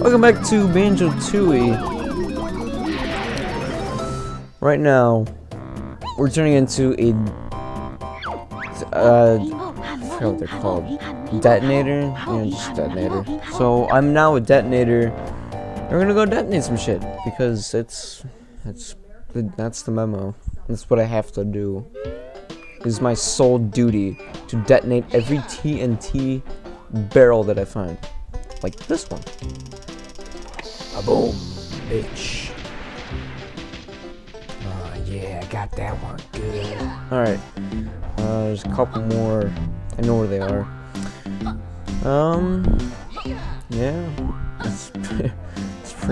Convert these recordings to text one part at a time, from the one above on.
Welcome back to Banjo Tooie. Right now, we're turning into a I forgot what they're called. Detonator? Yeah, just detonator. So I'm now a detonator. We're gonna go detonate some shit because that's the memo. That's what I have to do. It is my sole duty to detonate every TNT barrel that I find, like this one. A boom, bitch. Yeah, I got that one. Good. All right. There's a couple more. I know where they are. Yeah. That's pretty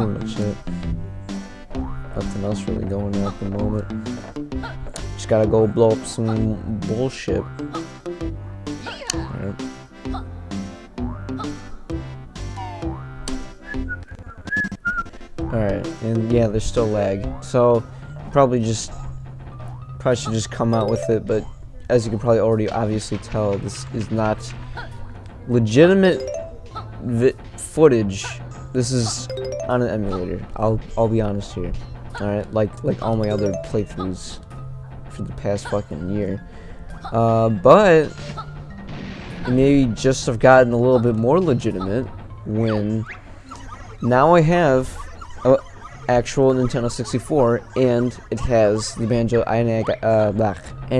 much it. Nothing else really going on at the moment. Just gotta go blow up some bullshit. Alright. Alright, and yeah, there's still lag. So, probably should just come out with it, but as you can probably already obviously tell, this is not legitimate footage. This is on an emulator. I'll be honest here. Alright, like all my other playthroughs for the past fucking year. But it maybe just have gotten a little bit more legitimate when now I have a actual Nintendo 64 and it has the Banjo and I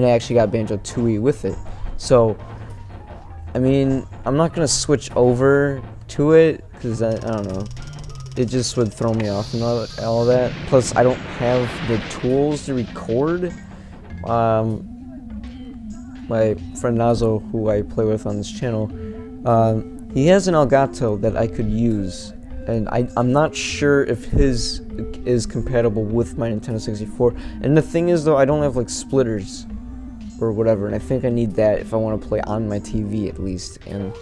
actually got Banjo Tooie with it. So I mean, I'm not gonna switch over to it because I don't know, it just would throw me off and all that. Plus I don't have the tools to record. My friend Nazo, who I play with on this channel, he has an Elgato that I could use, and I'm not sure if his is compatible with my Nintendo 64. And the thing is though, I don't have like splitters or whatever, and I think I need that if I want to play on my TV at least. And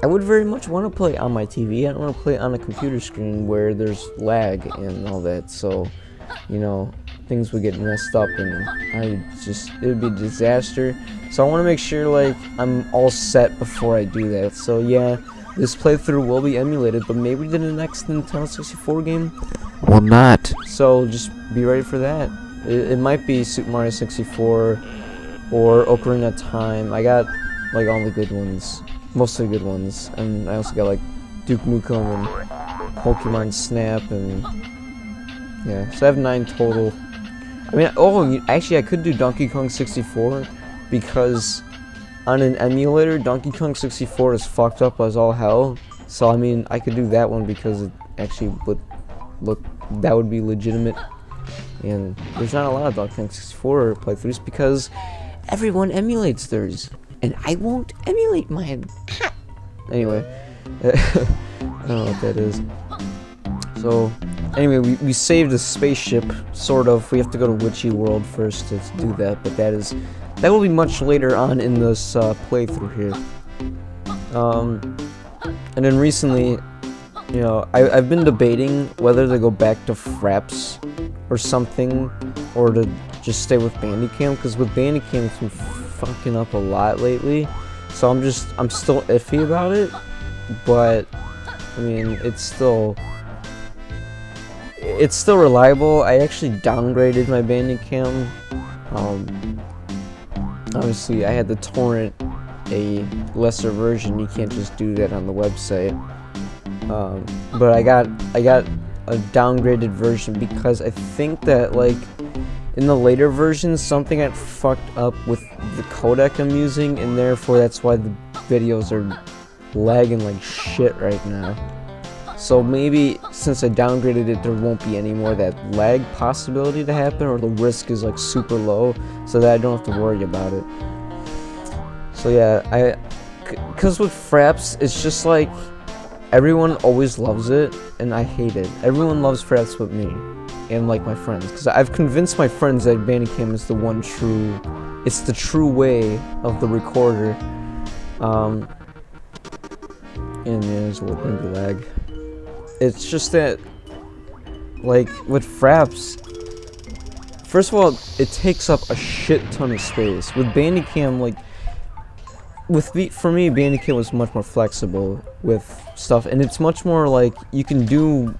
I would very much want to play on my TV. I don't want to play on a computer screen where there's lag and all that, so you know, things would get messed up and it would be a disaster. So I want to make sure like I'm all set before I do that. So yeah, this playthrough will be emulated, but maybe the next Nintendo 64 game will not. So just be ready for that. It might be Super Mario 64 or Ocarina of Time. I got like all the good ones, most of the good ones, and I also got like Duke Nukem and Pokemon Snap, and yeah, so I have 9 total. I mean, actually I could do Donkey Kong 64 because on an emulator, Donkey Kong 64 is fucked up as all hell. So I mean, I could do that one because it actually would look, that would be legitimate. And there's not a lot of Donkey Kong 64 playthroughs because everyone emulates theirs, and I won't emulate mine. Anyway, I don't know what that is. So anyway, we saved a spaceship, sort of. We have to go to Witchy World first to do that, but that will be much later on in this playthrough here. And then recently, you know, I've been debating whether to go back to Fraps or something, or to just stay with Bandicam, because with Bandicam it's been fucking up a lot lately. So I'm still iffy about it, but I mean, it's still reliable. I actually downgraded my Bandicam. Obviously I had to torrent a lesser version. You can't just do that on the website. But I got a downgraded version because I think that like in the later versions something got fucked up with the codec I'm using, and therefore that's why the videos are lagging like shit right now. So maybe since I downgraded it, there won't be any more of that lag possibility to happen, or the risk is like super low, so that I don't have to worry about it. So yeah, because with Fraps, it's just like everyone always loves it, and I hate it. Everyone loves Fraps but me, and like my friends, because I've convinced my friends that Bandicam is the one true, it's the true way of the recorder. And yeah, there's a little bit of lag. It's just that, like, with Fraps, first of all, it takes up a shit ton of space. With Bandicam, like, for me, Bandicam was much more flexible with stuff, and it's much more like you can do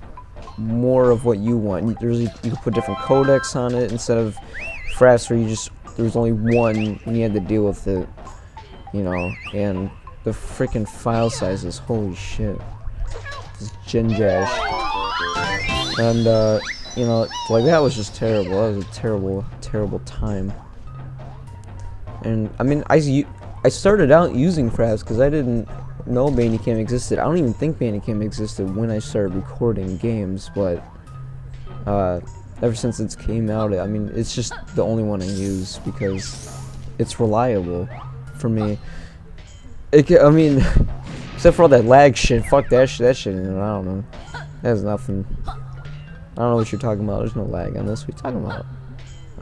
more of what you want. You can put different codecs on it instead of Fraps where there was only one and you had to deal with it, you know. And the freaking file sizes, holy shit, this Genjash, and you know, like that was just terrible. That was a terrible time. And I mean, I started out using Fraps because I didn't know Bandicam existed. I don't even think Bandicam existed when I started recording games, but ever since it's came out, I mean, it's just the only one I use because it's reliable for me. I mean, except for all that lag shit, fuck that shit, I don't know. That has nothing. I don't know what you're talking about. There's no lag on this. What are you talking about?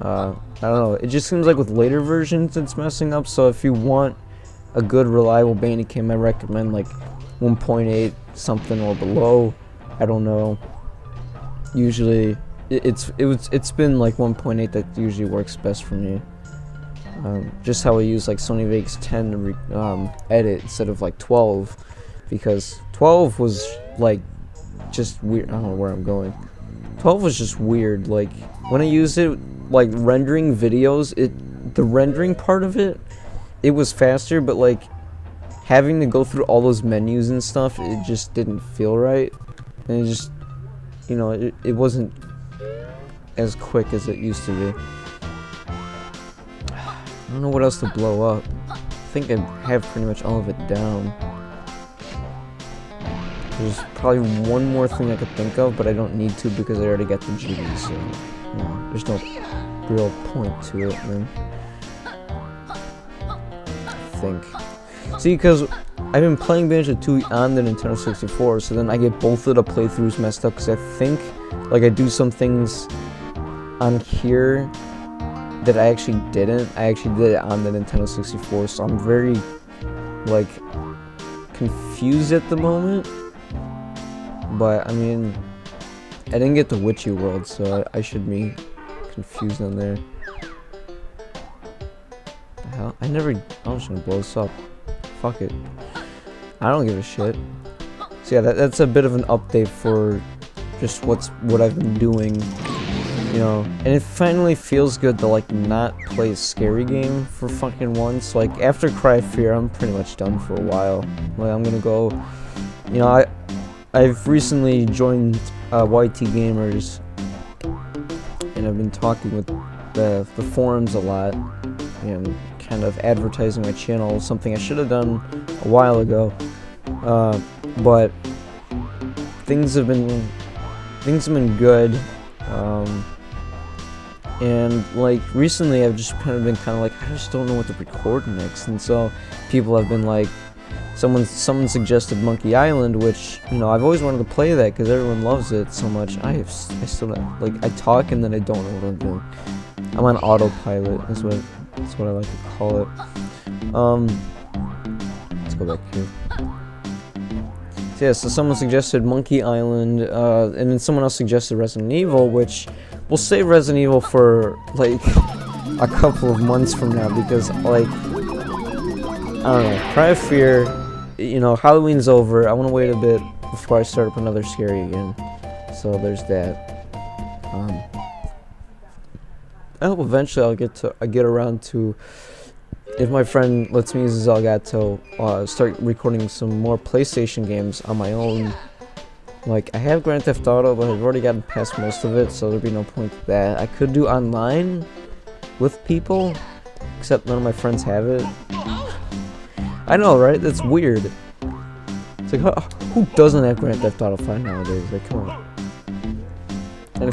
I don't know. It just seems like with later versions it's messing up. So if you want a good, reliable Bandicam, I recommend like 1.8 something or below. I don't know. Usually, it's been like 1.8 that usually works best for me. Just how I use like Sony Vegas 10 to edit instead of like 12, because 12 was like just weird. I don't know where I'm going. 12 was just weird. Like when I used it, like rendering videos, the rendering part of it was faster, but like having to go through all those menus and stuff, it just didn't feel right, and it just, you know, it wasn't as quick as it used to be. I don't know what else to blow up. I think I have pretty much all of it down. There's probably one more thing I could think of, but I don't need to because I already got the GB, so you know, there's no real point to it, man. I think. See, because I've been playing Banjo Tooie on the Nintendo 64, so then I get both of the playthroughs messed up because I think, like, I do some things on here that I actually didn't. I actually did it on the Nintendo 64, so I'm very, like, confused at the moment. But, I mean, I didn't get the Witchy World, so I should be confused on there. The hell? I'm just gonna blow this up. Fuck it. I don't give a shit. So yeah, that's a bit of an update for just what I've been doing. You know, and it finally feels good to like not play a scary game for fucking once. Like after Cry of Fear, I'm pretty much done for a while. Like I'm gonna go, you know, I've recently joined YT Gamers, and I've been talking with the forums a lot and kind of advertising my channel, something I should have done a while ago. But things have been good. And like recently I've just kind of been like, I just don't know what to record next, and so people have been like, someone suggested Monkey Island, which, you know, I've always wanted to play that because everyone loves it so much. I still don't, like, I talk and then I don't know what I'm doing. I'm on autopilot, that's what I like to call it. Let's go back here. So yeah, so someone suggested Monkey Island, and then someone else suggested Resident Evil, which we'll save Resident Evil for like a couple of months from now, because like, I don't know, Cry of Fear, you know, Halloween's over. I want to wait a bit before I start up another scary again. So there's that. I hope eventually I get around to, if my friend lets me use his Elgato, start recording some more PlayStation games on my own. Like, I have Grand Theft Auto, but I've already gotten past most of it, so there'd be no point to that. I could do online with people, except none of my friends have it. I know, right? That's weird. It's like, who doesn't have Grand Theft Auto 5 nowadays? Like, come on. And I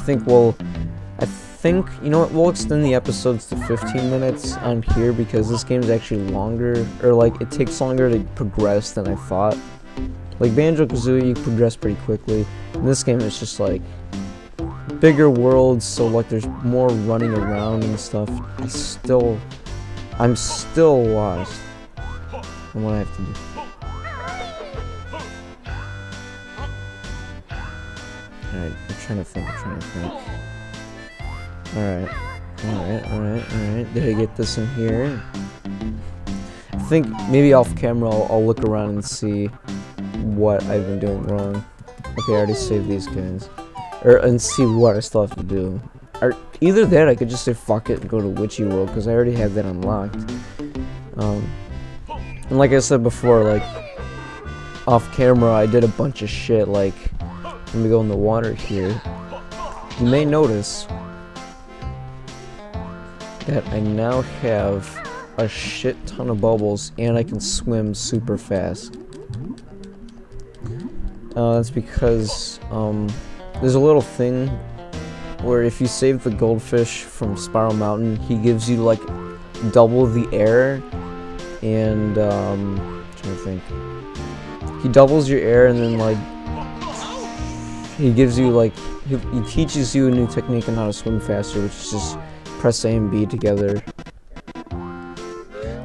think, you know what, we'll extend the episodes to 15 minutes on here, because this game is actually longer, or like, it takes longer to progress than I thought. Like Banjo-Kazooie, you progress pretty quickly. In this game, it's just like bigger worlds, so like there's more running around and stuff. I'm still lost on what I have to do. Alright, I'm trying to think. Alright. Did I get this in here? I think maybe off camera I'll look around and see what I've been doing wrong. Okay, I already saved these guys. And see what I still have to do. Or either that, I could just say fuck it and go to Witchy World, because I already have that unlocked. And like I said before, like, off camera, I did a bunch of shit, like, let me go in the water here. You may notice that I now have a shit ton of bubbles, and I can swim super fast. That's because, there's a little thing where if you save the goldfish from Spiral Mountain, he gives you, like, double the air, and, I'm trying to think. He doubles your air, and then, like, he gives you, like, he teaches you a new technique on how to swim faster, which is just press A and B together.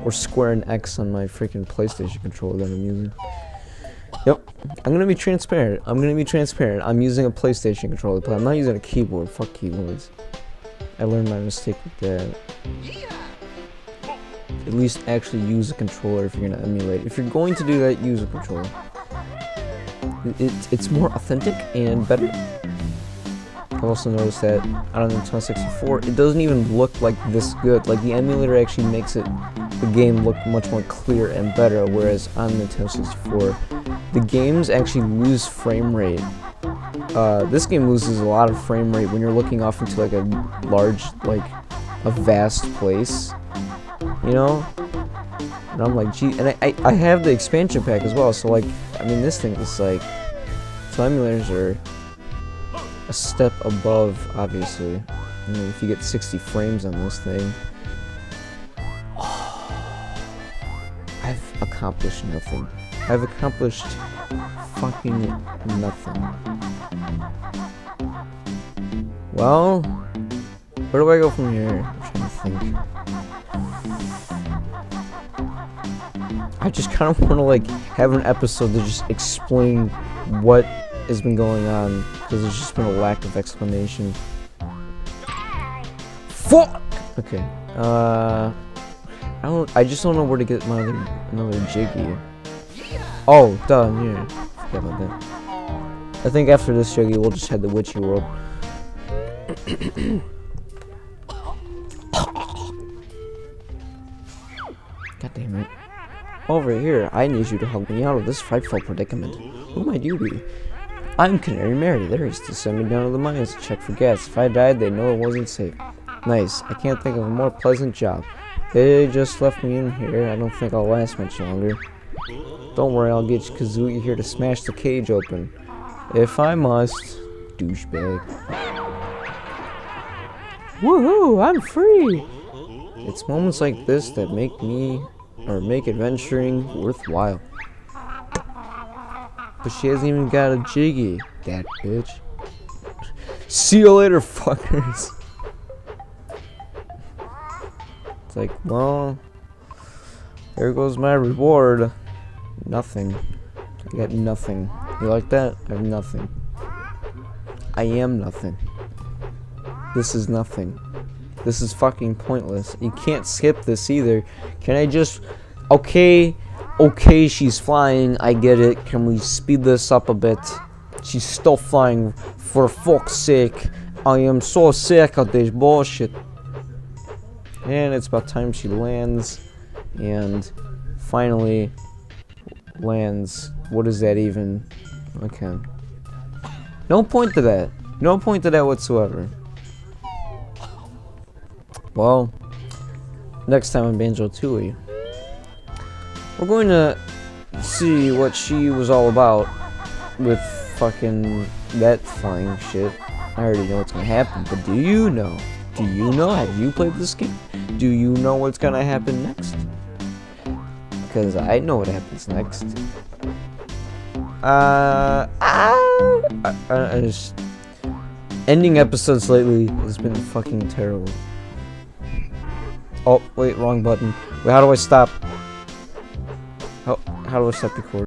Or square and X on my freaking PlayStation controller that I'm using. Yep, I'm gonna be transparent. I'm using a PlayStation controller, but I'm not using a keyboard. Fuck keyboards. I learned my mistake with that. At least actually use a controller if you're gonna emulate. If you're going to do that, use a controller. It's more authentic and better. I've also noticed that on the Nintendo 64, it doesn't even look like this good. Like, the emulator actually makes the game look much more clear and better, whereas on the Nintendo 64, the games actually lose frame rate. This game loses a lot of frame rate when you're looking off into, like, a large, like, a vast place, you know? And I'm like, gee, and I have the expansion pack as well, so, like, I mean, this thing is, like, so emulators are a step above, obviously. I mean, if you get 60 frames on this thing, I've accomplished nothing. I've accomplished fucking nothing. Well, where do I go from here? I'm trying to think. I just kind of want to, like, have an episode to just explain what has been going on, because there's just been a lack of explanation. Fuck! Okay, I just don't know where to get another Jiggy. Oh, duh, yeah. Forget about that. I think after this Jiggy, we'll just head to Witchy World. God damn it. Over here, I need you to help me out of this frightful predicament. Who might you be? I'm Canary Mary. They're used to send me down to the mines to check for gas. If I died, they know it wasn't safe. Nice. I can't think of a more pleasant job. They just left me in here. I don't think I'll last much longer. Don't worry, I'll get Kazuya here to smash the cage open. If I must. Douchebag. Woohoo! I'm free! It's moments like this that make adventuring worthwhile. But she hasn't even got a Jiggy, that bitch. See you later, fuckers. It's like, well, there goes my reward. Nothing. I got nothing. You like that? I have nothing. I am nothing. This is nothing. This is fucking pointless. You can't skip this either. Can I just... Okay, she's flying. I get it. Can we speed this up a bit? She's still flying. For fuck's sake. I am so sick of this bullshit. And it's about time she lands. And finally lands. What is that even? Okay. No point to that. No point to that whatsoever. Well, next time on Banjo Tooie, we're going to see what she was all about with fucking that flying shit. I already know what's gonna happen, but do you know? Do you know? Have you played this game? Do you know what's gonna happen next? Because I know what happens next. Ending episodes lately has been fucking terrible. Oh, wait, wrong button. Wait, how do I stop? How do I stop recording?